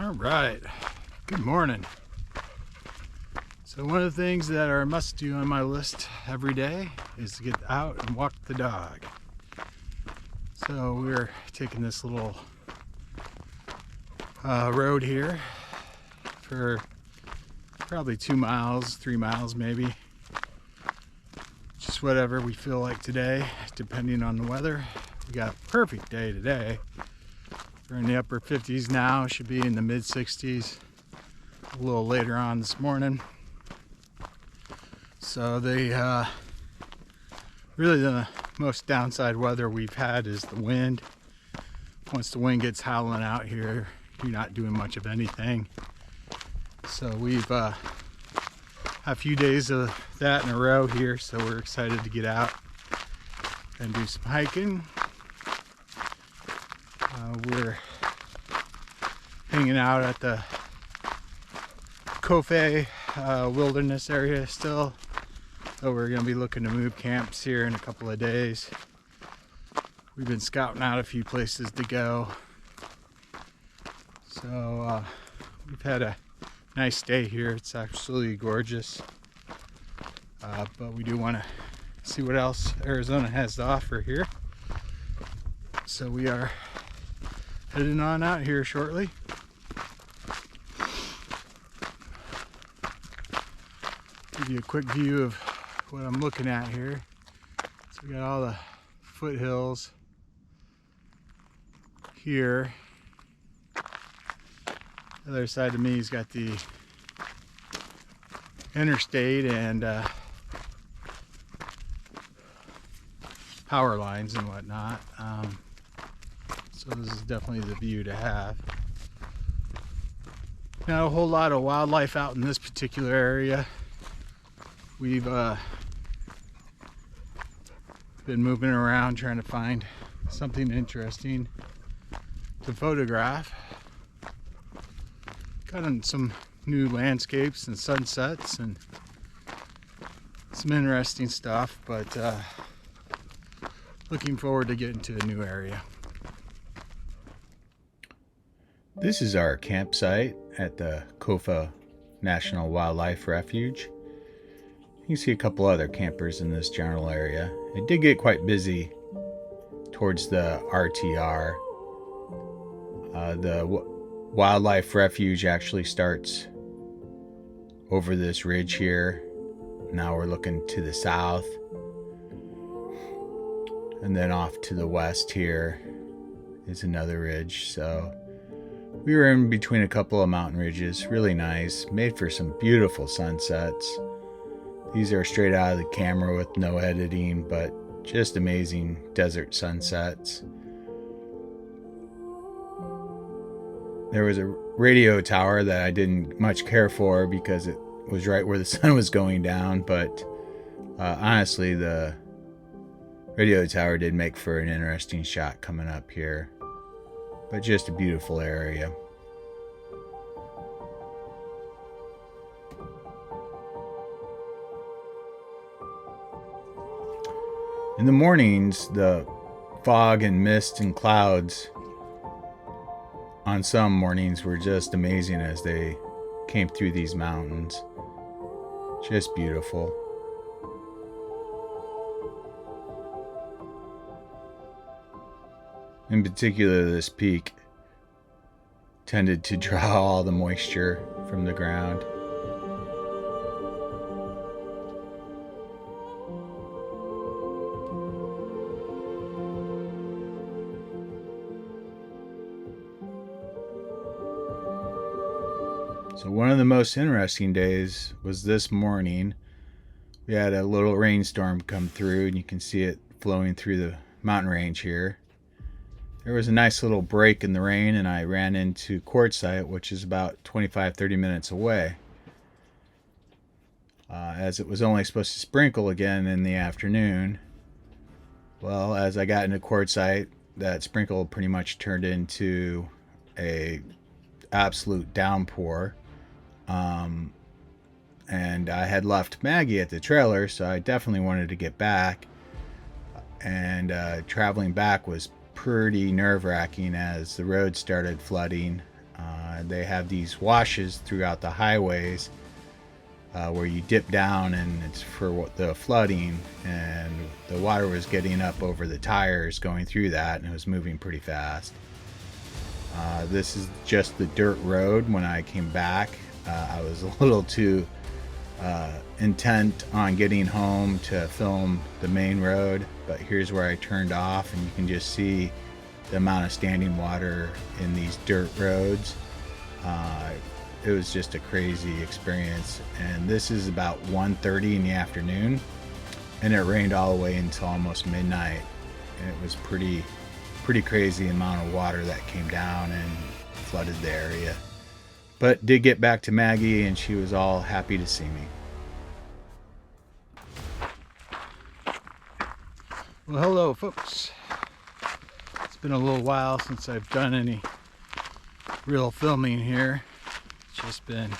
All right, good morning. So one of the things that are a must do on my list every day is to get out and walk the dog. So we're taking this little road here for probably 2 miles, 3 miles maybe. Just whatever we feel like today, depending on the weather. We got a perfect day today. We're in the upper 50s now, should be in the mid 60s a little later on this morning. So really the most downside weather we've had is the wind. Once the wind gets howling out here, you're not doing much of anything. So we've had a few days of that in a row here, so we're excited to get out and do some hiking. We're hanging out at the Kofe wilderness area still. So we're going to be looking to move camps here in a couple of days. We've been scouting out a few places to go. So we've had a nice day here. It's absolutely gorgeous. But we do want to see what else Arizona has to offer here. So we are heading on out here shortly. Give you a quick view of what I'm looking at here. So we got all the foothills here. The other side of me has got the interstate and power lines and whatnot. So this is definitely the view to have. Not a whole lot of wildlife out in this particular area. We've been moving around trying to find something interesting to photograph. Got on some new landscapes and sunsets and some interesting stuff, but looking forward to getting to a new area. This is our campsite at the Kofa National Wildlife Refuge. You can see a couple other campers in this general area. It did get quite busy towards the RTR. The wildlife refuge actually starts over this ridge here. Now we're looking to the south. And then off to the west here is another ridge. So we were in between a couple of mountain ridges. Really nice. Made for some beautiful sunsets. These are straight out of the camera with no editing, but just amazing desert sunsets. There was a radio tower that I didn't much care for because it was right where the sun was going down, but honestly, the radio tower did make for an interesting shot coming up here. But just a beautiful area. In the mornings, the fog and mist and clouds on some mornings were just amazing as they came through these mountains. Just beautiful. In particular, this peak tended to draw all the moisture from the ground. So one of the most interesting days was this morning. We had a little rainstorm come through, and you can see it flowing through the mountain range here. There was a nice little break in the rain, and I ran into Quartzsite, which is about 25-30 minutes away. As it was only supposed to sprinkle again in the afternoon. Well, as I got into Quartzsite, that sprinkle pretty much turned into a absolute downpour. And I had left Maggie at the trailer, so I definitely wanted to get back. And traveling back was pretty nerve-wracking as the road started flooding. They have these washes throughout the highways where you dip down, and it's for the flooding, and the water was getting up over the tires going through that, and it was moving pretty fast. This is just the dirt road. When I came back, I was a little too intent on getting home to film the main road, but here's where I turned off, and you can just see the amount of standing water in these dirt roads. It was just a crazy experience, and this is about 1:30 in the afternoon, and it rained all the way until almost midnight, and it was pretty crazy amount of water that came down and flooded the area. But did get back to Maggie, and she was all happy to see me. Well, hello folks. It's been a little while since I've done any real filming here. It's just been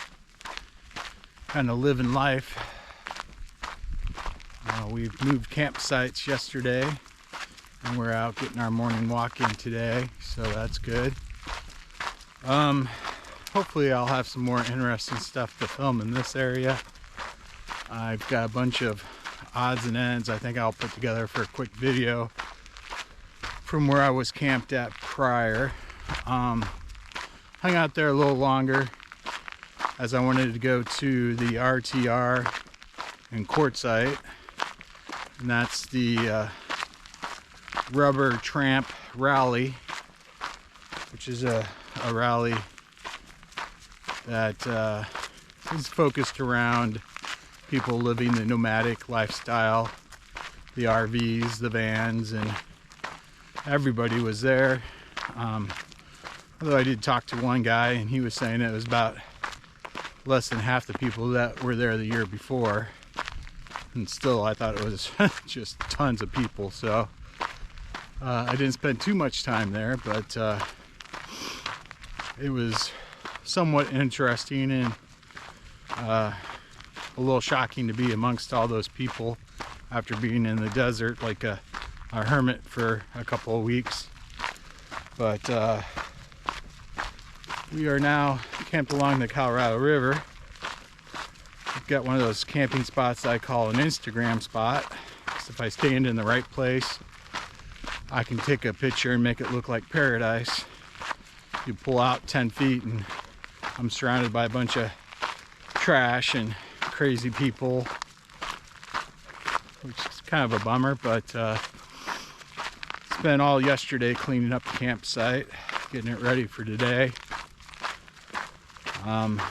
kind of living life. We've moved campsites yesterday, and we're out getting our morning walk in today, so that's good. Hopefully I'll have some more interesting stuff to film in this area. I've got a bunch of odds and ends I think I'll put together for a quick video from where I was camped at prior. Hung out there a little longer as I wanted to go to the RTR in Quartzsite, and that's the Rubber Tramp Rally, which is a rally that is focused around people living the nomadic lifestyle, the RVs, the vans, and everybody was there. Although I did talk to one guy, and he was saying it was about less than half the people that were there the year before, and still I thought it was just tons of people. So I didn't spend too much time there, but it was somewhat interesting and a little shocking to be amongst all those people after being in the desert like a hermit for a couple of weeks. But we are now camped along the Colorado River. I've got one of those camping spots I call an Instagram spot, because if I stand in the right place, I can take a picture and make it look like paradise. You pull out 10 feet and I'm surrounded by a bunch of trash and crazy people, which is kind of a bummer, but spent all yesterday cleaning up the campsite, getting it ready for today.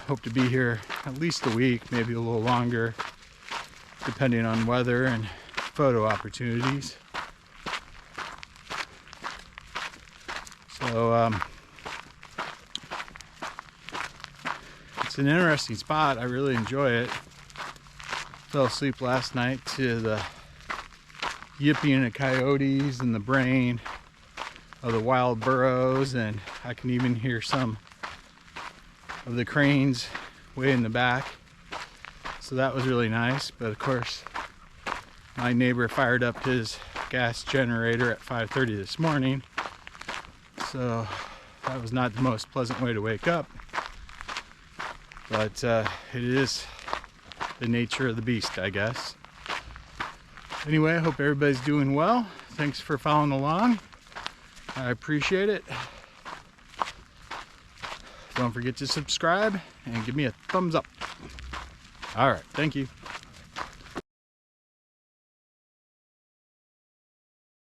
Hope to be here at least a week, maybe a little longer, depending on weather and photo opportunities. So it's an interesting spot. I really enjoy it. Fell asleep last night to the yipping of coyotes and the braying of the wild burros, and I can even hear some of the cranes way in the back. So that was really nice. But of course, my neighbor fired up his gas generator at 5:30 this morning. So that was not the most pleasant way to wake up. But it is the nature of the beast, I guess. Anyway, I hope everybody's doing well. Thanks for following along. I appreciate it. Don't forget to subscribe and give me a thumbs up. All right, thank you.